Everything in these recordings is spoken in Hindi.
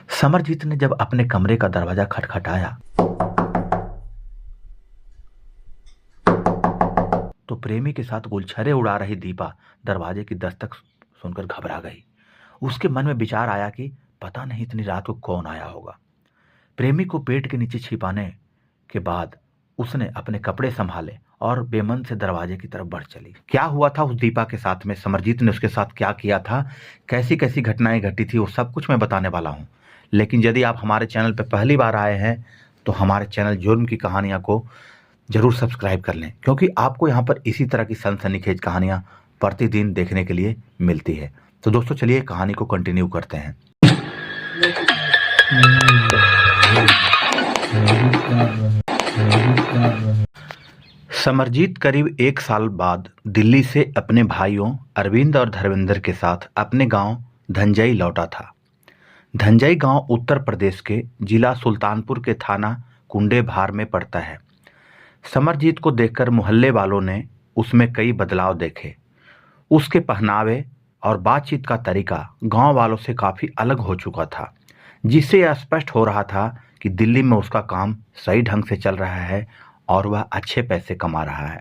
समरजीत ने जब अपने कमरे का दरवाजा खटखटाया तो प्रेमी के साथ गुलछरे उड़ा रही दीपा दरवाजे की दस्तक सुनकर घबरा गई। उसके मन में विचार आया कि पता नहीं इतनी रात को कौन आया होगा। प्रेमी को पेट के नीचे छिपाने के बाद उसने अपने कपड़े संभाले और बेमन से दरवाजे की तरफ बढ़ चली। क्या हुआ था उस दीपा के साथ में, समरजीत ने उसके साथ क्या किया था, कैसी कैसी घटनाएं घटी थी, वो सब कुछ मैं बताने वाला हूं। लेकिन यदि आप हमारे चैनल पर पहली बार आए हैं तो हमारे चैनल जुर्म की कहानियां को जरूर सब्सक्राइब कर लें, क्योंकि आपको यहाँ पर इसी तरह की सनसनीखेज कहानियां प्रतिदिन देखने के लिए मिलती है। तो दोस्तों चलिए कहानी को कंटिन्यू करते हैं। समरजीत करीब 1 साल बाद दिल्ली से अपने भाइयों अरविंद और धर्मेंद्र के साथ अपने गांव धंजई लौटा था। धंजई गांव उत्तर प्रदेश के जिला सुल्तानपुर के थाना कुंडे भार में पड़ता है। समरजीत को देखकर मोहल्ले वालों ने उसमें कई बदलाव देखे। उसके पहनावे और बातचीत का तरीका गांव वालों से काफ़ी अलग हो चुका था, जिससे यह स्पष्ट हो रहा था कि दिल्ली में उसका काम सही ढंग से चल रहा है और वह अच्छे पैसे कमा रहा है।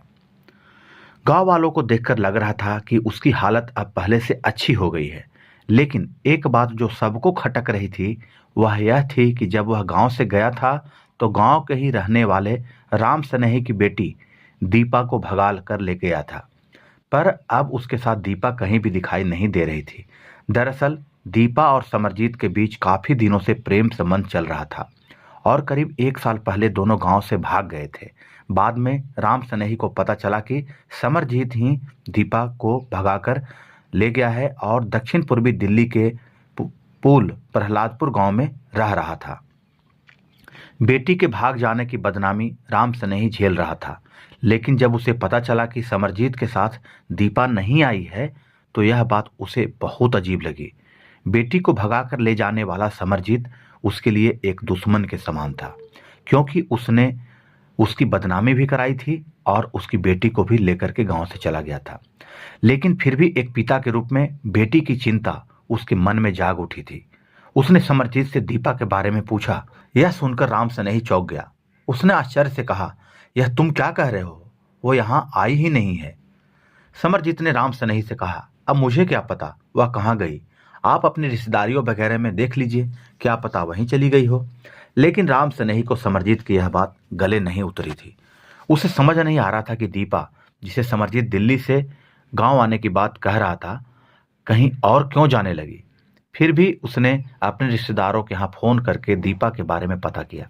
गांव वालों को देखकर लग रहा था कि उसकी हालत अब पहले से अच्छी हो गई है। लेकिन एक बात जो सबको खटक रही थी वह यह थी कि जब वह गांव से गया था तो गांव के ही रहने वाले राम सनेही की बेटी दीपा को भगा कर ले गया था, पर अब उसके साथ दीपा कहीं भी दिखाई नहीं दे रही थी। दरअसल दीपा और समरजीत के बीच काफ़ी दिनों से प्रेम संबंध चल रहा था और करीब 1 साल पहले दोनों गांव से भाग गए थे। बाद में राम सनेही को पता चला कि समरजीत ही दीपा को भगाकर ले गया है और दक्षिण पूर्वी दिल्ली के पुल प्रहलादपुर गांव में रह रहा था। बेटी के भाग जाने की बदनामी राम सनेही झेल रहा था, लेकिन जब उसे पता चला कि समरजीत के साथ दीपा नहीं आई है तो यह बात उसे बहुत अजीब लगी। बेटी को भगाकर ले जाने वाला समरजीत उसके लिए एक दुश्मन के समान था, क्योंकि उसने उसकी बदनामी भी कराई थी और उसकी बेटी को भी लेकर के गांव से चला गया था। लेकिन फिर भी एक पिता के रूप में बेटी की चिंता उसके मन में जाग उठी थी। उसने समरजीत से दीपा के बारे में पूछा। यह सुनकर राम सनेही चौंक गया। उसने आश्चर्य से कहा, यह तुम क्या कह रहे हो, वो यहाँ आई ही नहीं है। समरजीत ने राम सनेही से कहा, अब मुझे क्या पता वह कहाँ गई, आप अपनी रिश्तेदारियों वगैरह में देख लीजिए, क्या पता वहीं चली गई हो। लेकिन राम सनेही को समरजीत की यह बात गले नहीं उतरी थी। उसे समझ नहीं आ रहा था कि दीपा, जिसे समरजीत दिल्ली से गांव आने की बात कह रहा था, कहीं और क्यों जाने लगी। फिर भी उसने अपने रिश्तेदारों के यहाँ फ़ोन करके दीपा के बारे में पता किया,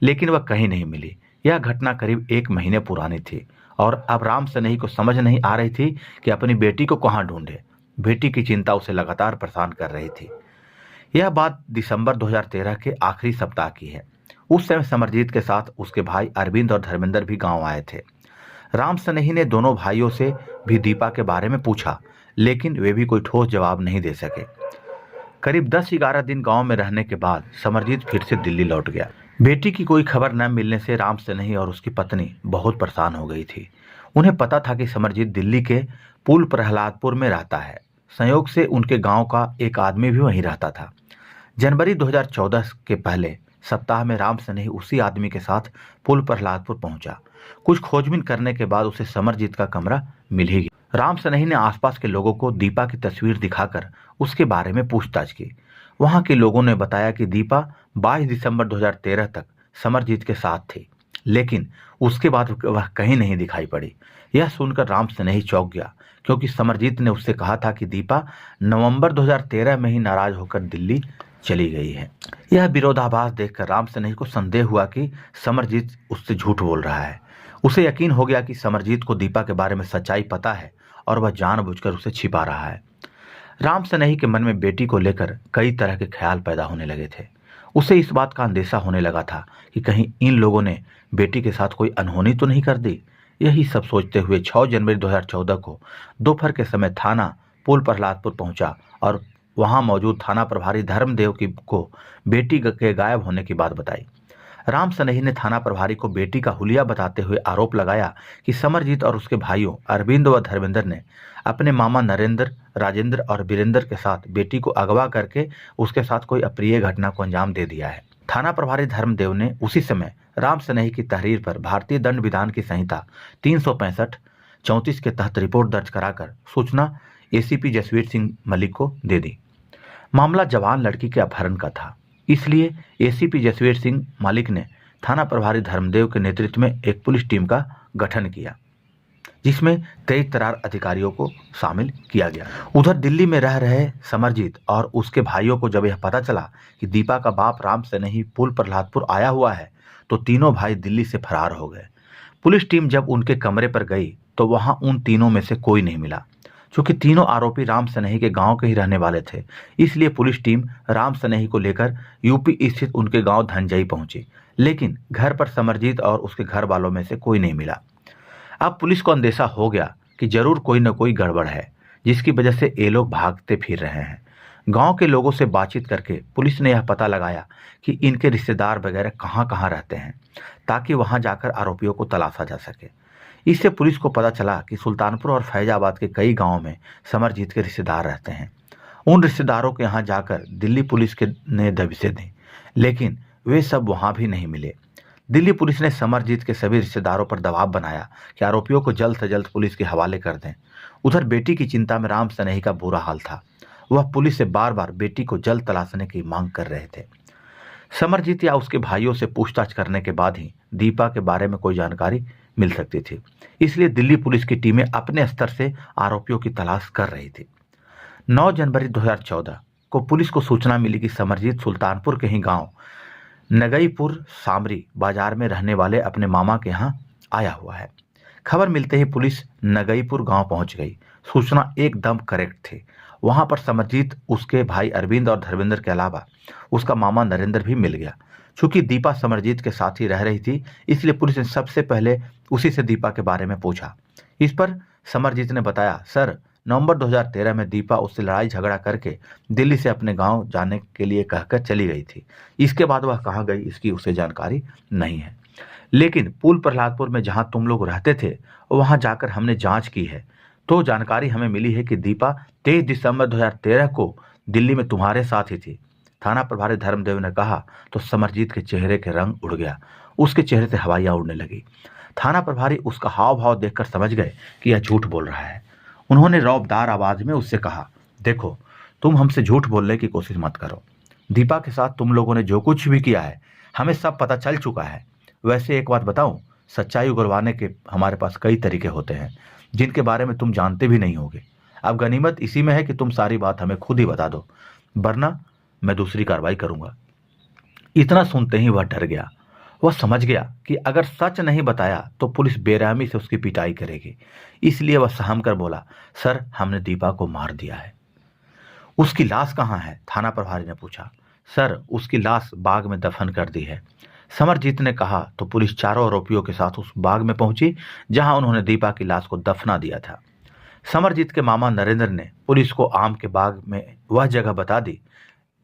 लेकिन वह कहीं नहीं मिली। यह घटना करीब 1 महीने पुरानी थी और अब राम सनेही को समझ नहीं आ रही थी कि अपनी बेटी को कहाँ ढूंढे। बेटी की चिंता उसे लगातार परेशान कर रही थी। यह बात दिसंबर 2013 के आखिरी सप्ताह की है। उस समय समरजीत के साथ उसके भाई अरविंद और धर्मेंद्र भी गांव आए थे। राम सनेही ने दोनों भाइयों से भी दीपा के बारे में पूछा, लेकिन वे भी कोई ठोस जवाब नहीं दे सके। करीब 10-11 दिन गांव में रहने के बाद समरजीत फिर से दिल्ली लौट गया। बेटी की कोई खबर न मिलने से राम सनेही और उसकी पत्नी बहुत परेशान हो गई थी। उन्हें पता था कि समरजीत दिल्ली के पुल प्रहलादपुर में रहता है। संयोग से उनके गांव का एक आदमी भी वहीं रहता था। जनवरी 2014 के पहले सप्ताह में राम सनेही उसी आदमी के साथ पुल प्रहलादपुर पहुंचा। कुछ खोजबीन करने के बाद उसे समरजीत का कमरा मिल ही गया। राम सनेही ने आसपास के लोगों को दीपा की तस्वीर दिखाकर उसके बारे में पूछताछ की। वहां के लोगों ने बताया कि दीपा 22 दिसंबर 2013 तक समरजीत के साथ थी, लेकिन उसके बाद वह कहीं नहीं दिखाई पड़ी। यह सुनकर राम सनेही चौंक गया, क्योंकि समरजीत ने उससे कहा था कि दीपा नवंबर 2013 में ही नाराज होकर दिल्ली चली गई है। यह विरोधाभास देखकर राम सनेही को संदेह हुआ कि समरजीत उससे झूठ बोल रहा है। उसे यकीन हो गया कि समरजीत को दीपा के बारे में सच्चाई पता है और वह जानबूझकर उसे छिपा रहा है। राम सनेही के मन में बेटी को लेकर कई तरह के ख्याल पैदा होने लगे थे। उसे इस बात का अंदेशा होने लगा था कि कहीं इन लोगों ने बेटी के साथ कोई अनहोनी तो नहीं कर दी। यही सब सोचते हुए 6 जनवरी 2014 को दोपहर के समय थाना पुल प्रहलादपुर पहुंचा और वहां मौजूद थाना प्रभारी धर्मदेव को बेटी के गायब होने की बात बताई। राम सनेही ने थाना प्रभारी को बेटी का हुलिया बताते हुए आरोप लगाया कि समरजीत और उसके भाइयों अरविंद व धर्मेंद्र ने अपने मामा नरेंद्र, राजेंद्र और वीरेंद्र के साथ बेटी को अगवा करके उसके साथ कोई अप्रिय घटना को अंजाम दे दिया है। थाना प्रभारी धर्मदेव ने उसी समय राम सनेही की तहरीर पर भारतीय दंड विधान की संहिता 365-34 के तहत रिपोर्ट दर्ज कराकर सूचना एसीपी जसवीर सिंह मलिक को दे दी। मामला जवान लड़की के अपहरण का था, इसलिए एसीपी जसवीर सिंह मलिक ने थाना प्रभारी धर्मदेव के नेतृत्व में एक पुलिस टीम का गठन किया, जिसमें 23 तरार अधिकारियों को शामिल किया गया। उधर दिल्ली में रह रहे समरजीत और उसके भाइयों को जब यह पता चला कि दीपा का बाप राम सनेही पुल प्रहलादपुर आया हुआ है, तो तीनों भाई दिल्ली से फरार हो गए। पुलिस टीम जब उनके कमरे पर गई तो वहां उन तीनों में से कोई नहीं मिला। चूंकि तीनों आरोपी राम सनेही के गांव के ही रहने वाले थे, इसलिए पुलिस टीम राम सनेही को लेकर यूपी स्थित उनके गांव धनजई पहुंची, लेकिन घर पर समरजीत और उसके घर वालों में से कोई नहीं मिला। अब पुलिस को अंदेशा हो गया कि जरूर कोई न कोई गड़बड़ है, जिसकी वजह से ये लोग भागते फिर रहे हैं। गांव के लोगों से बातचीत करके पुलिस ने यह पता लगाया कि इनके रिश्तेदार वगैरह कहाँ कहाँ रहते हैं, ताकि वहां जाकर आरोपियों को तलाशा जा सके। इससे पुलिस को पता चला कि सुल्तानपुर और फैजाबाद के कई गांवों में समरजीत के रिश्तेदार रहते हैं। उन रिश्तेदारों के यहाँ जाकर दिल्ली पुलिस के ने दबिशें दी, लेकिन वे सब वहां भी नहीं मिले। दिल्ली पुलिस ने समरजीत के सभी रिश्तेदारों पर दबाव बनाया कि आरोपियों को जल्द से जल्द पुलिस के हवाले कर दें। उधर बेटी की चिंता में राम सनेही का बुरा हाल था। वह पुलिस से बार बार बेटी को जल्द तलाशने की मांग कर रहे थे। समरजीत या उसके भाइयों से पूछताछ करने के बाद ही दीपा के बारे में कोई जानकारी मिल सकती थी, इसलिए दिल्ली पुलिस की टीमें अपने स्तर से आरोपियों की तलाश कर रही थी। 9 जनवरी 2014 को पुलिस को सूचना मिली कि समरजीत सुल्तानपुर के ही गांव नगईपुर सामरी बाजार में रहने वाले अपने मामा के यहाँ आया हुआ है। खबर मिलते ही पुलिस नगईपुर गांव पहुंच गई। सूचना एकदम करेक्ट थी। वहां पर समरजीत, उसके भाई अरविंद और धर्मेंद्र के अलावा उसका मामा नरेंद्र भी मिल गया। चूंकि दीपा समरजीत के साथ ही रह रही थी, इसलिए पुलिस ने सबसे पहले उसी से दीपा के बारे में पूछा। इस पर समरजीत ने बताया, सर, नवंबर 2013 में दीपा उससे लड़ाई झगड़ा करके दिल्ली से अपने गांव जाने के लिए कहकर चली गई थी। इसके बाद वह कहाँ गई इसकी उसे जानकारी नहीं है, लेकिन पुल प्रहलादपुर में जहां तुम लोग रहते थे वहां जाकर हमने जांच की है, तो जानकारी हमें मिली है कि दीपा 23 दिसंबर 2013 को दिल्ली में तुम्हारे साथ ही थी। थाना प्रभारी धर्मदेव ने कहा तो समरजीत के चेहरे के रंग उड़ गया। उसके चेहरे से हवाइयां उड़ने लगी। थाना प्रभारी उसका हाव भाव देखकर समझ गए कि यह झूठ बोल रहा है। उन्होंने रौबदार आवाज में उससे कहा, देखो, तुम हमसे झूठ बोलने की कोशिश मत करो। दीपा के साथ तुम लोगों ने जो कुछ भी किया है हमें सब पता चल चुका है। वैसे एक बात बताऊं, सच्चाई उगलवाने के हमारे पास कई तरीके होते हैं जिनके बारे में तुम जानते भी नहीं होगे। अब गनीमत इसी में है कि तुम सारी बात हमें खुद ही बता दो, वरना मैं दूसरी कार्रवाई करूंगा। इतना सुनते ही वह डर गया। वह समझ गया कि अगर सच नहीं बताया तो पुलिस बेरहमी से उसकी पिटाई करेगी, इसलिए वह सहम कर बोला, सर, हमने दीपा को मार दिया है। उसकी लाश कहाँ है? थाना प्रभारी ने पूछा। सर, उसकी लाश बाग में दफन कर दी है। समरजीत ने कहा तो पुलिस चारों आरोपियों के साथ उस बाग में पहुंची जहां उन्होंने दीपा की लाश को दफना दिया था। समरजीत के मामा नरेंद्र ने पुलिस को आम के बाग में वह जगह बता दी,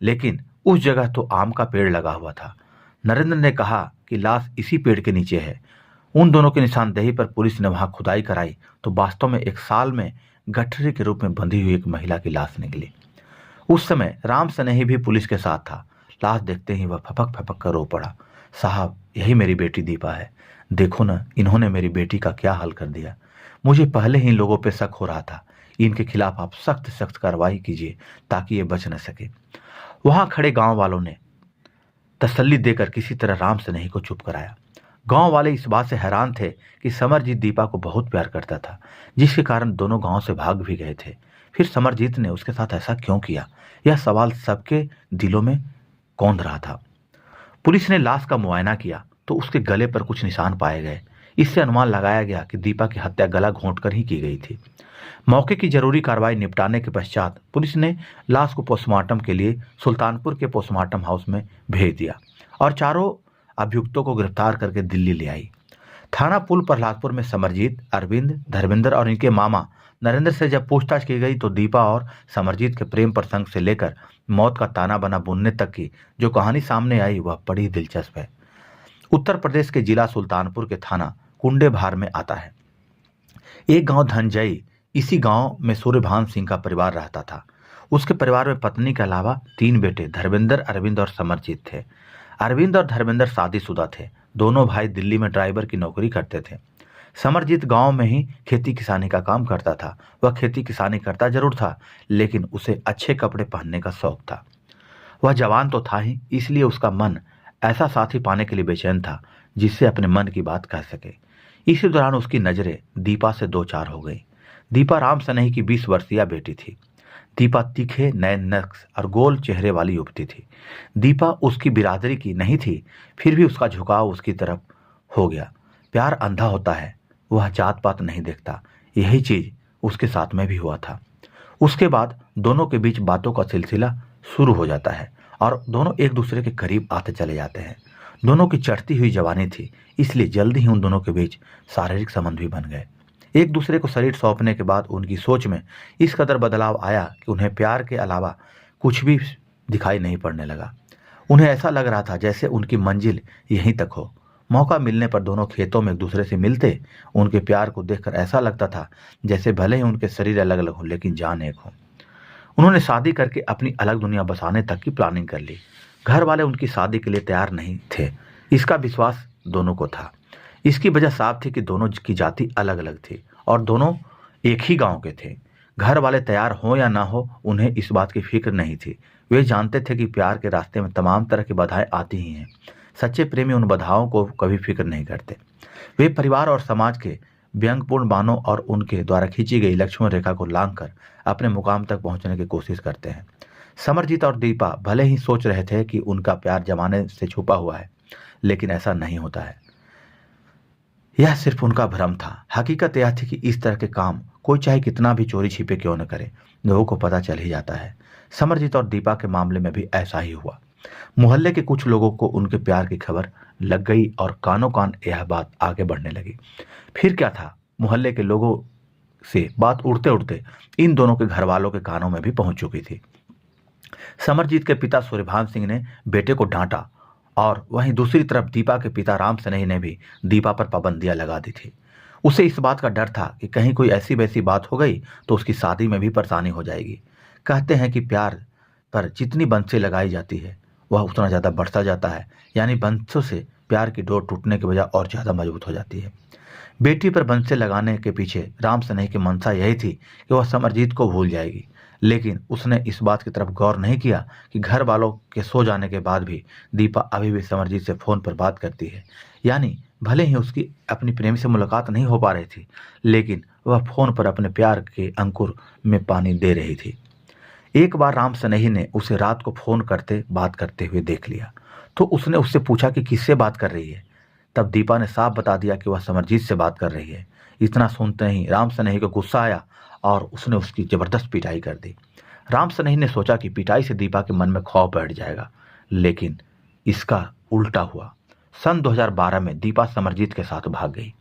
लेकिन उस जगह तो आम का पेड़ लगा हुआ था। नरेंद्र ने कहा कि लाश इसी पेड़ के नीचे है। उन दोनों की निशानदेही पर पुलिस ने वहां खुदाई कराई तो वास्तव में एक साल में गठरी के रूप में बंधी हुई एक महिला की लाश निकली। उस समय राम सनेही भी पुलिस के साथ था। लाश देखते ही वह फपक फपक कर रो पड़ा, साहब, यही मेरी बेटी दीपा है। देखो ना, इन्होंने मेरी बेटी का क्या हाल कर दिया। मुझे पहले ही इन लोगों पे शक हो रहा था। इनके खिलाफ आप सख्त सख्त कार्रवाई कीजिए ताकि ये बच न सके। वहां खड़े गांव वालों ने तसल्ली देकर किसी तरह राम सनेही को चुप कराया। गांव वाले इस बात से हैरान थे कि समरजीत दीपा को बहुत प्यार करता था, जिसके कारण दोनों गांव से भाग भी गए थे। फिर समरजीत ने उसके साथ ऐसा क्यों किया, यह सवाल सबके दिलों में कौंध रहा था। पुलिस ने लाश का मुआयना किया तो उसके गले पर कुछ निशान पाए गए। इससे अनुमान लगाया गया कि दीपा की हत्या गला घोंटकर ही की गई थी। मौके की जरूरी कार्रवाई निपटाने के पश्चात पुलिस ने लाश को पोस्टमार्टम के लिए सुल्तानपुर के पोस्टमार्टम हाउस में भेज दिया और चारों अभियुक्तों को गिरफ्तार करके दिल्ली ले आई। थाना पुल प्रहलादपुर में समरजीत, अरविंद, धर्मेंद्र और इनके मामा नरेंद्र से जब पूछताछ की गई तो दीपा और समरजीत के प्रेम प्रसंग से लेकर मौत का ताना बना बुनने तक की जो कहानी सामने आई वह बड़ी दिलचस्प है। उत्तर प्रदेश के जिला सुल्तानपुर के थाना कुंडेभार में आता है। एक गांव धनजई, इसी गांव में सूर्यभान सिंह का परिवार रहता था। उसके परिवार में पत्नी के अलावा 3 बेटे धर्मेंद्र, अरविंद और समरजीत थे। अरविंद और धर्मेंद्र शादीशुदा थे। दोनों भाई दिल्ली में ड्राइवर की नौकरी करते थे। समरजीत गांव में ही खेती किसानी का काम करता था। वह खेती किसानी करता जरूर था, लेकिन उसे अच्छे कपड़े पहनने का शौक था। वह जवान तो था ही, इसलिए उसका मन ऐसा साथी पाने के लिए बेचैन था जिससे अपने मन की बात कह सके। इसी दौरान उसकी नजरें दीपा से दो चार हो गई। दीपा राम सनेही की 20 वर्षीय बेटी थी। दीपा तीखे नयन नक्श और गोल चेहरे वाली युवती थी। दीपा उसकी बिरादरी की नहीं थी, फिर भी उसका झुकाव उसकी तरफ हो गया। प्यार अंधा होता है, वह जात पात नहीं देखता। यही चीज उसके साथ में भी हुआ था। उसके बाद दोनों के बीच बातों का सिलसिला शुरू हो जाता है और दोनों एक दूसरे के करीब आते चले जाते हैं। दोनों की चढ़ती हुई जवानी थी, इसलिए जल्दी ही उन दोनों के बीच शारीरिक संबंध भी बन गए। एक दूसरे को शरीर सौंपने के बाद उनकी सोच में इस कदर बदलाव आया कि उन्हें प्यार के अलावा कुछ भी दिखाई नहीं पड़ने लगा। उन्हें ऐसा लग रहा था जैसे उनकी मंजिल यहीं तक हो। मौका मिलने पर दोनों खेतों में एक दूसरे से मिलते। उनके प्यार को देखकर ऐसा लगता था जैसे भले ही उनके शरीर अलग अलग हो, लेकिन जान एक हो। उन्होंने शादी करके अपनी अलग दुनिया बसाने तक की प्लानिंग कर ली। घर वाले उनकी शादी के लिए तैयार नहीं थे, इसका विश्वास दोनों को था। इसकी वजह साफ थी कि दोनों की जाति अलग अलग थी और दोनों एक ही गांव के थे। घर वाले तैयार हो या ना हो, उन्हें इस बात की फिक्र नहीं थी। वे जानते थे कि प्यार के रास्ते में तमाम तरह की बाधाएं आती ही हैं। सच्चे प्रेमी उन बाधाओं को कभी फिक्र नहीं करते। वे परिवार और समाज के व्यंग्यपूर्ण बाणों और उनके द्वारा खींची गई लक्ष्मण रेखा को लांघकर अपने मुकाम तक पहुंचने की कोशिश करते हैं। समरजीत और दीपा भले ही सोच रहे थे कि उनका प्यार जमाने से छुपा हुआ है, लेकिन ऐसा नहीं होता है। यह सिर्फ उनका भ्रम था। हकीकत यह थी कि इस तरह के काम कोई चाहे कितना भी चोरी छिपे क्यों न करे, लोगों को पता चल ही जाता है। समरजीत और दीपा के मामले में भी ऐसा ही हुआ। मोहल्ले के कुछ लोगों को उनके प्यार की खबर लग गई और कानों कान यह बात आगे बढ़ने लगी। फिर क्या था, मोहल्ले के लोगों से बात उड़ते उड़ते इन दोनों के घर वालों के कानों में भी पहुंच चुकी थी। समरजीत के पिता सूर्यभान सिंह ने बेटे को डांटा और वहीं दूसरी तरफ दीपा के पिता राम सनेही ने भी दीपा पर पाबंदियां लगा दी थी। उसे इस बात का डर था कि कहीं कोई ऐसी वैसी बात हो गई तो उसकी शादी में भी परेशानी हो जाएगी। कहते हैं कि प्यार पर जितनी बंसें लगाई जाती है वह उतना ज़्यादा बढ़ता जाता है, यानी बंसों से प्यार की डोर टूटने की वजह और ज़्यादा मजबूत हो जाती है। बेटी पर बंसें लगाने के पीछे राम सनेही की मंशा यही थी कि वह समरजीत को भूल जाएगी, लेकिन उसने इस बात की तरफ गौर नहीं किया कि घर वालों के सो जाने के बाद भी दीपा अभी भी समरजीत से फोन पर बात करती है। यानी भले ही उसकी अपनी प्रेमी से मुलाकात नहीं हो पा रही थी, लेकिन वह फोन पर अपने प्यार के अंकुर में पानी दे रही थी। एक बार राम सनेही ने उसे रात को फोन करते बात करते हुए देख लिया, तो उसने उससे पूछा कि किससे बात कर रही है। तब दीपा ने साफ बता दिया कि वह समरजीत से बात कर रही है। इतना सुनते ही राम सनेही को गुस्सा आया और उसने उसकी जबरदस्त पिटाई कर दी। राम सनेही ने सोचा कि पिटाई से दीपा के मन में खौफ बैठ जाएगा, लेकिन इसका उल्टा हुआ। सन 2012 में दीपा समरजीत के साथ भाग गई।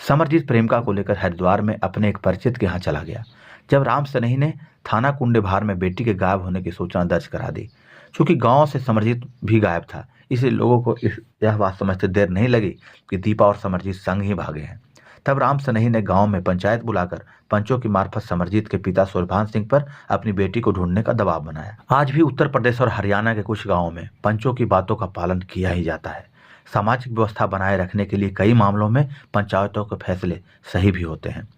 समरजीत प्रेमिका को लेकर हरिद्वार में अपने एक परिचित के यहाँ चला गया। जब राम सनेही ने थाना कुंडेभार में बेटी के गायब होने की सूचना दर्ज करा दी, चूंकि गांव से समरजीत भी गायब था, इसलिए लोगों को यह बात समझते देर नहीं लगी कि दीपा और समरजीत संग ही भागे हैं। तब राम सनेही ने गांव में पंचायत बुलाकर पंचों की मार्फत समरजीत के पिता सूर्यभान सिंह पर अपनी बेटी को ढूंढने का दबाव बनाया। आज भी उत्तर प्रदेश और हरियाणा के कुछ गांवों में पंचों की बातों का पालन किया ही जाता है। सामाजिक व्यवस्था बनाए रखने के लिए कई मामलों में पंचायतों के फैसले सही भी होते हैं।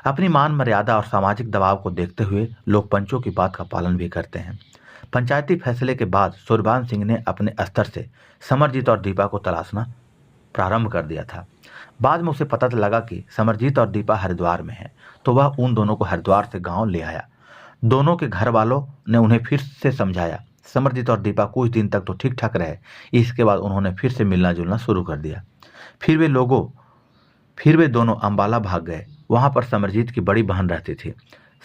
अपनी मान मर्यादा और सामाजिक दबाव को देखते हुए लोग पंचों की बात का पालन भी करते हैं। पंचायती फैसले के बाद सूर्यभान सिंह ने अपने स्तर से समरजीत और दीपा को तलाशना प्रारंभ कर दिया था। बाद में उसे पता लगा कि समरजीत और दीपा हरिद्वार में हैं, तो वह उन दोनों को हरिद्वार से गांव ले आया। दोनों के घर वालों ने उन्हें फिर से समझाया। समरजीत और दीपा कुछ दिन तक तो ठीक ठाक रहे, इसके बाद उन्होंने फिर से मिलना जुलना शुरू कर दिया। फिर वे दोनों अंबाला भाग गए। वहां पर समरजीत की बड़ी बहन रहती थी।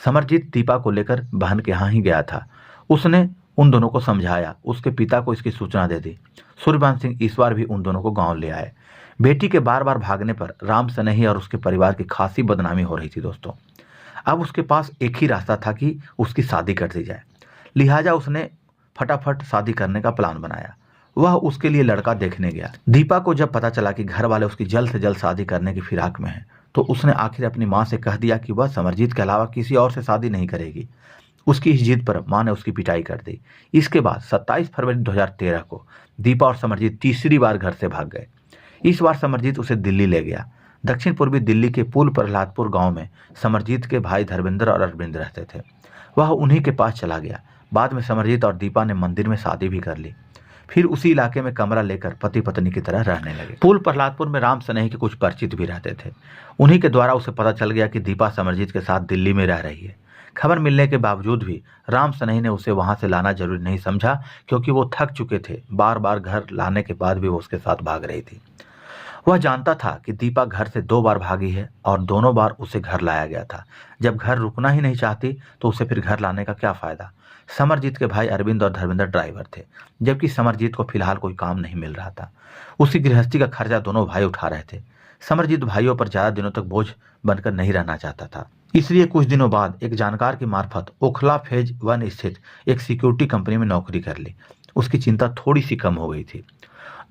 समरजीत दीपा को लेकर बहन के यहाँ ही गया था। उसने उन दोनों को समझाया, उसके पिता को इसकी सूचना दे दी। सूर्यभान सिंह इस बार भी उन दोनों को गांव ले आए। बेटी के बार बार भागने पर राम सनेही और उसके परिवार की खासी बदनामी हो रही थी दोस्तों। अब उसके पास एक ही रास्ता था कि उसकी शादी कर दी जाए। लिहाजा उसने फटाफट शादी करने का प्लान बनाया। वह उसके लिए लड़का देखने गया। दीपा को जब पता चला कि घर वाले उसकी जल्द से जल्द शादी करने की फिराक में हैं, तो उसने आखिर अपनी माँ से कह दिया कि वह समरजीत के अलावा किसी और से शादी नहीं करेगी। उसकी इस जिद पर माँ ने उसकी पिटाई कर दी। इसके बाद 27 फरवरी 2013 को दीपा और समरजीत तीसरी बार घर से भाग गए। इस बार समरजीत उसे दिल्ली ले गया। दक्षिण पूर्वी दिल्ली के पुल प्रहलादपुर गांव में समरजीत के भाई धर्मेंद्र और अरविंद रहते थे। वह उन्हीं के पास चला गया। बाद में समरजीत और दीपा ने मंदिर में शादी भी कर ली। फिर उसी इलाके में कमरा लेकर पति पत्नी की तरह रहने लगे। पुल प्रहलादपुर में राम सनेही के कुछ परिचित भी रहते थे। उन्हीं के द्वारा उसे पता चल गया कि दीपा समरजीत के साथ दिल्ली में रह रही है। खबर मिलने के बावजूद भी राम सनेही ने उसे वहां से लाना जरूरी नहीं समझा, क्योंकि वो थक चुके थे। बार बार घर लाने के बाद भी वो उसके साथ भाग रही थी। वह जानता था कि दीपा घर से 2 बार भागी है और दोनों बार उसे घर लाया गया था। जब घर रुकना ही नहीं चाहती तो उसे फिर घर लाने का क्या फायदा। समरजीत के भाई अरविंद और धर्मेंद्र ड्राइवर थे, जबकि समरजीत को फिलहाल कोई काम नहीं मिल रहा था। उसकी गृहस्थी का खर्चा दोनों भाई उठा रहे थे। समरजीत भाइयों पर ज्यादा दिनों तक बोझ बनकर नहीं रहना चाहता था। इसलिए कुछ दिनों बाद एक जानकार की मार्फत ओखला फेज 1 स्थित एक सिक्योरिटी कंपनी में नौकरी कर ली। उसकी चिंता थोड़ी सी कम हो गई थी।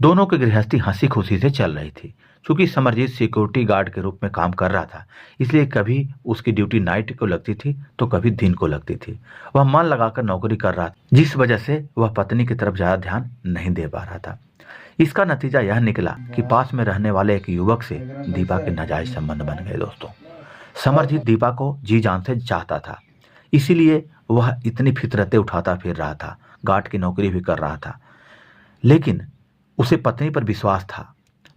दोनों की गृहस्थी हंसी खुशी से चल रही थी। चूंकि समरजीत सिक्योरिटी गार्ड के रूप में काम कर रहा था, इसलिए कभी उसकी ड्यूटी नाइट को लगती थी तो कभी दिन को लगती थी। वह मन लगाकर नौकरी कर रहा था, जिस वजह से वह पत्नी की तरफ ज्यादा ध्यान नहीं दे पा रहा था। इसका नतीजा यह निकला कि पास में रहने वाले एक युवक से दीपा के नाजायज संबंध बन गए। दोस्तों, समरजीत दीपा को जी जान से चाहता था, इसीलिए वह इतनी फितरतें उठाता फिर रहा था। गार्ड की नौकरी भी कर रहा था, लेकिन उसे पत्नी पर विश्वास था।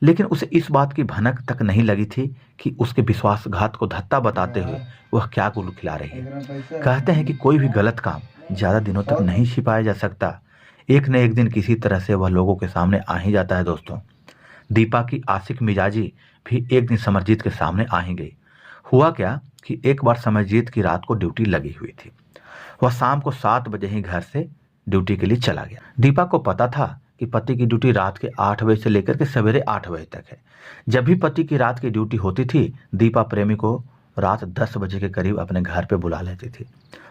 लेकिन उसे इस बात की भनक तक नहीं लगी थी कि उसके विश्वासघात को धत्ता बताते हुए वह क्या गुल खिला रही है। कहते हैं कि कोई भी गलत काम ज्यादा दिनों तक नहीं छिपाया जा सकता। एक न एक दिन किसी तरह से वह लोगों के सामने आ ही जाता है। दोस्तों, दीपा की आशिक मिजाजी भी एक दिन समरजीत के सामने आ ही गई। हुआ क्या कि एक बार समरजीत की रात को ड्यूटी लगी हुई थी। वह शाम को 7 बजे ही घर से ड्यूटी के लिए चला गया। दीपा को पता था कि पति की ड्यूटी रात के 8 बजे से लेकर के सवेरे 8 बजे तक है। जब भी पति की रात की ड्यूटी होती थी, दीपा प्रेमी को रात 10 बजे के करीब अपने घर पे बुला लेती थी।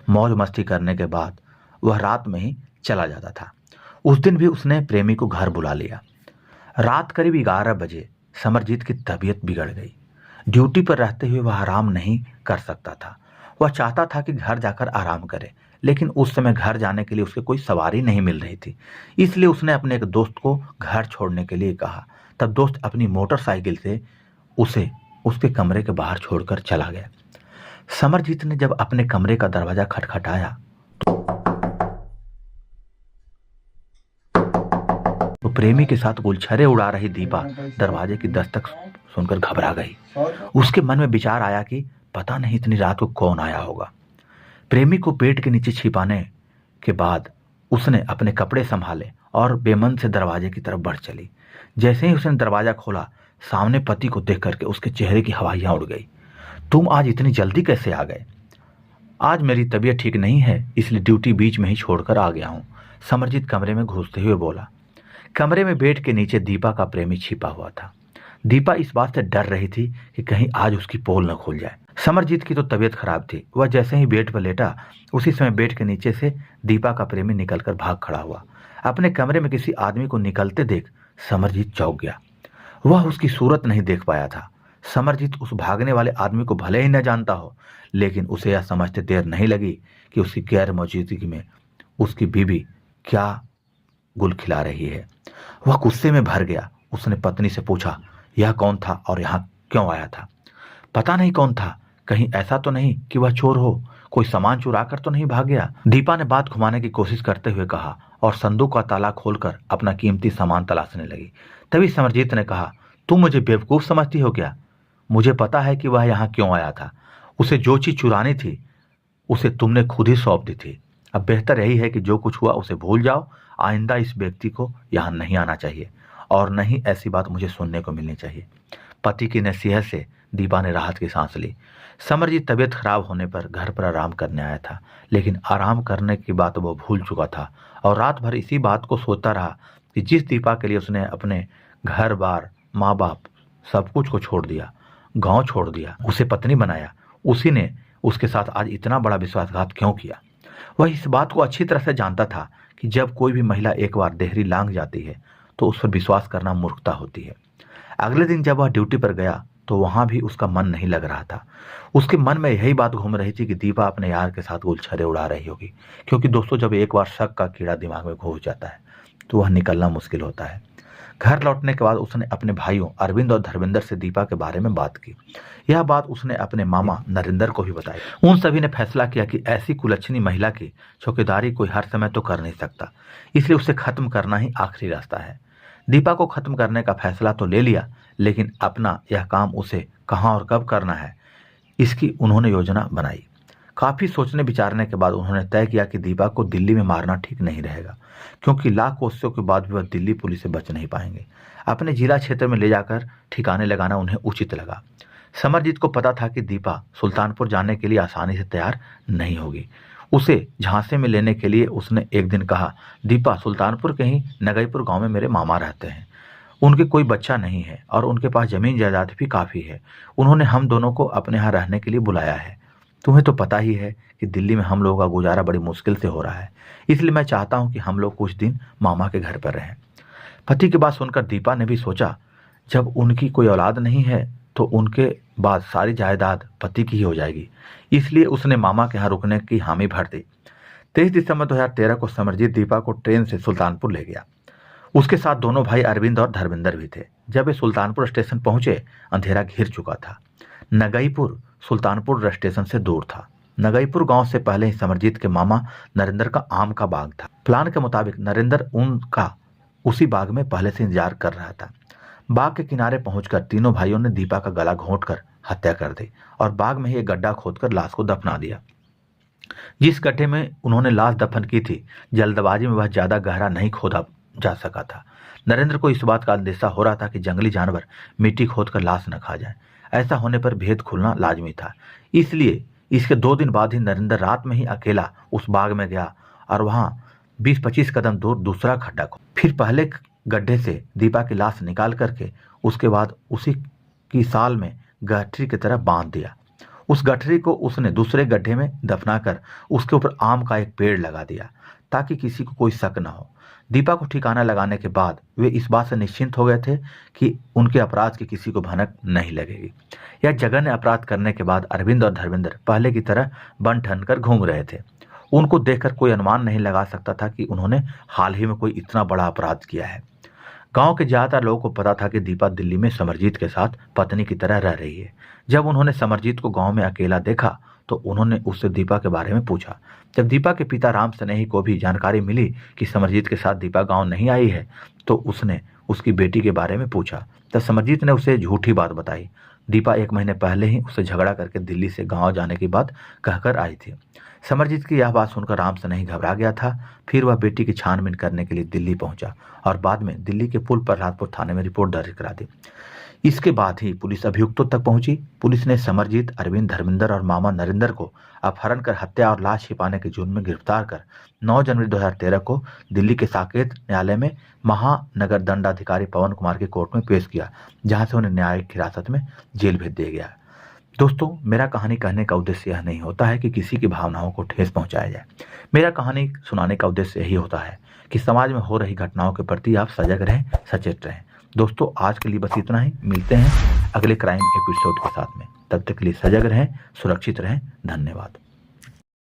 मौज मस्ती करने के बाद वह रात में ही चला जाता था। उस दिन भी उसने प्रेमी को घर बुला लिया। रात करीब 11 बजे समरजीत की तबीयत बिगड़ गई। ड्यूटी पर रहते हुए वह आराम नहीं कर सकता था। वह चाहता था कि घर जाकर आराम करे, लेकिन उस समय घर जाने के लिए उसके कोई सवारी नहीं मिल रही थी। इसलिए उसने अपने एक दोस्त को घर छोड़ने के लिए कहा। तब दोस्त अपनी मोटरसाइकिल से उसे उसके कमरे के बाहर छोड़कर चला गया। समरजीत ने जब अपने कमरे का दरवाजा खटखटाया तो प्रेमी के साथ गुलछरे उड़ा रही दीपा दरवाजे की दस्तक सुनकर घबरा गई। उसके मन में विचार आया कि पता नहीं इतनी रात को कौन आया होगा। प्रेमी को पेट के नीचे छिपाने के बाद उसने अपने कपड़े संभाले और बेमन से दरवाजे की तरफ बढ़ चली। जैसे ही उसने दरवाजा खोला, सामने पति को देख करके उसके चेहरे की हवाइयां उड़ गई। तुम आज इतनी जल्दी कैसे आ गए? आज मेरी तबीयत ठीक नहीं है, इसलिए ड्यूटी बीच में ही छोड़कर आ गया हूं, समरजीत कमरे में घुसते हुए बोला। कमरे में बेड के नीचे दीपा का प्रेमी छिपा हुआ था। दीपा इस बात से डर रही थी कि कहीं आज उसकी पोल न खुल जाए। समरजीत की तो तबीयत खराब थी। वह जैसे ही बेड पर लेटा, उसी समय बेड के नीचे से दीपा का प्रेमी निकलकर भाग खड़ा हुआ। अपने कमरे में किसी आदमी को निकलते देख समरजीत चौंक गया। वह उसकी सूरत नहीं देख पाया था। समरजीत उस भागने वाले आदमी को भले ही न जानता हो, लेकिन उसे यह समझते देर नहीं लगी कि उसकी गैर मौजूदगी में उसकी बीवी क्या गुल खिला रही है। वह गुस्से में भर गया। उसने पत्नी से पूछा, यह कौन था और यहाँ क्यों आया था? पता नहीं कौन था, कहीं ऐसा तो नहीं कि वह चोर हो, कोई सामान चुरा कर तो नहीं भाग गया? दीपा ने बात घुमाने की कोशिश करते हुए कहा और संदूक का ताला खोलकर अपना कीमती सामान तलाशने लगी। तभी समरजीत ने कहा, तुम मुझे बेवकूफ समझती हो क्या? मुझे पता है कि वह यहाँ क्यों आया था। उसे जो चीज चुरानी थी उसे तुमने खुद ही सौंप दी थी। अब बेहतर यही है कि जो कुछ हुआ उसे भूल जाओ। आइंदा इस व्यक्ति को यहाँ नहीं आना चाहिए और नहीं ऐसी बात मुझे सुनने को मिलनी चाहिए। पति की नसीहत से दीपा ने राहत की सांस ली। समरजीत तबीयत खराब होने पर घर पर आराम करने आया था, लेकिन आराम करने की बात वो भूल चुका था और रात भर इसी बात को सोचता रहा कि जिस दीपा के लिए उसने अपने घर बार, माँ बाप, सब कुछ को छोड़ दिया, गांव छोड़ दिया, उसे पत्नी बनाया, उसी ने उसके साथ आज इतना बड़ा विश्वासघात क्यों किया। वह इस बात को अच्छी तरह से जानता था कि जब कोई भी महिला एक बार देहरी लांघ जाती है तो उस पर विश्वास करना मूर्खता होती है। अगले दिन जब वह ड्यूटी पर गया तो वहां भी उसका मन नहीं लग रहा था। उसके मन में यही बात घूम रही थी कि दीपा अपने यार के साथ गुलछरे उड़ा रही होगी, क्योंकि दोस्तों जब एक बार शक का कीड़ा दिमाग में घुस जाता है तो वह निकलना मुश्किल होता है। घर लौटने के बाद उसने अपने भाइयों अरविंद और धर्मेंद्र से दीपा के बारे में बात की। यह बात उसने अपने मामा नरेंद्र को भी बताई। उन सभी ने फैसला किया कि ऐसी कुलच्छनी महिला की चौकीदारी कोई हर समय तो कर नहीं सकता, इसलिए उसे खत्म करना ही आखिरी रास्ता है। दीपा को खत्म करने का फैसला तो ले लिया, लेकिन अपना यह काम उसे कहाँ और कब करना है, इसकी उन्होंने योजना बनाई। काफी सोचने विचारने के बाद उन्होंने तय किया कि दीपा को दिल्ली में मारना ठीक नहीं रहेगा, क्योंकि लाख कोशिशों के बाद भी वह दिल्ली पुलिस से बच नहीं पाएंगे। अपने जिला क्षेत्र में ले जाकर ठिकाने लगाना उन्हें उचित लगा। समरजीत को पता था कि दीपा सुल्तानपुर जाने के लिए आसानी से तैयार नहीं होगी। उसे झांसे में लेने के लिए उसने एक दिन कहा, दीपा, सुल्तानपुर के ही नगईपुर गांव में मेरे मामा रहते हैं। उनके कोई बच्चा नहीं है और उनके पास जमीन जायदाद भी काफी है। उन्होंने हम दोनों को अपने यहाँ रहने के लिए बुलाया है। तुम्हें तो पता ही है कि दिल्ली में हम लोगों का गुजारा बड़ी मुश्किल से हो रहा है, इसलिए मैं चाहता हूँ कि हम लोग कुछ दिन मामा के घर पर रहें। पति की बात सुनकर दीपा ने भी सोचा, जब उनकी कोई औलाद नहीं है तो उनके बाद सारी जायदाद पति की ही हो जाएगी, इसलिए उसने मामा के यहाँ रुकने की हामी भर दी। 23 दिसंबर 2013 को समरजीत दीपा को ट्रेन से सुल्तानपुर ले गया। उसके साथ दोनों भाई अरविंद और धर्मेंद्र भी थे। जब वे सुल्तानपुर स्टेशन पहुंचे, अंधेरा घिर चुका था। नगईपुर सुल्तानपुर स्टेशन से दूर था। नगईपुर गांव से पहले ही समरजीत के मामा नरेंद्र का आम का बाग था। प्लान के मुताबिक नरेंद्र उनका उसी बाग में पहले से इंतजार कर रहा था। बाग के किनारे पहुंचकर तीनों भाइयों ने दीपा का गला घोंटकर हत्या कर दी और बाग में ही एक गड्ढा खोदकर लाश को दफना दिया। जिस गड्ढे में उन्होंने लाश दफन की थी, जल्दबाजी में वह ज्यादा गहरा नहीं खोदा जा सका था। नरेंद्र को इस बात का अंदेशा हो रहा था कि जंगली जानवर मिट्टी खोदकर लाश न खा जाए। ऐसा होने पर भेद खुलना लाजमी था। इसलिए इसके 2 दिन बाद ही नरेंद्र रात में ही अकेला उस बाग में गया और वहां 20-25 कदम दूर दूसरा गड्ढा खोदा। फिर पहले गड्ढे से दीपा की लाश निकाल करके उसके बाद उसी की साल में गठरी की तरह बांध दिया। उस गठरी को उसने दूसरे गड्ढे में दफनाकर उसके ऊपर आम का एक पेड़ लगा दिया ताकि किसी को कोई शक न हो। दीपा को ठिकाना लगाने के बाद वे इस बात से निश्चिंत हो गए थे कि उनके अपराध की किसी को भनक नहीं लगेगी। यह जघन्य अपराध करने के बाद अरविंद और धर्मेंद्र पहले की तरह बन ठन कर घूम रहे थे। उनको देखकर कोई अनुमान नहीं लगा सकता था कि उन्होंने हाल ही में कोई इतना बड़ा अपराध किया है। गांव के ज्यादातर लोगों को पता था कि दीपा दिल्ली में समरजीत के साथ पत्नी की तरह रह रही है। जब उन्होंने समरजीत को गांव में अकेला देखा तो उन्होंने उससे दीपा के बारे में पूछा। जब दीपा के पिता राम स्नेही को भी जानकारी मिली कि समरजीत के साथ दीपा गांव नहीं आई है तो उसने उसकी बेटी के बारे में पूछा। तब समरजीत ने उसे झूठी बात बताई। दीपा 1 महीने पहले ही उससे झगड़ा करके दिल्ली से गांव जाने की बात कहकर आई थी। समरजीत की यह बात सुनकर राम स्नेही घबरा गया था। फिर वह बेटी की छानबीन करने के लिए दिल्ली पहुंचा और बाद में दिल्ली के पुल प्रहलादपुर थाने में रिपोर्ट दर्ज करा दी। इसके बाद ही पुलिस अभियुक्तों तक पहुंची। पुलिस ने समरजीत, अरविंद, धर्मेंद्र और मामा नरेंद्र को अपहरण कर हत्या और लाश छिपाने के जुर्म में गिरफ्तार कर 9 जनवरी 2013 को दिल्ली के साकेत न्यायालय में महानगर दंडाधिकारी पवन कुमार की कोर्ट में पेश किया, जहां से उन्हें न्यायिक हिरासत में जेल भेज दिया गया। दोस्तों, मेरा कहानी कहने का उद्देश्य यह नहीं होता है कि किसी की भावनाओं को ठेस पहुंचाया जाए। मेरा कहानी सुनाने का उद्देश्य यही होता है कि समाज में हो रही घटनाओं के प्रति आप सजग रहें, सचेत रहें। दोस्तों, आज के लिए बस इतना ही। मिलते हैं अगले क्राइम एपिसोड के साथ में। तब तक के लिए सजग रहें, सुरक्षित रहें। धन्यवाद।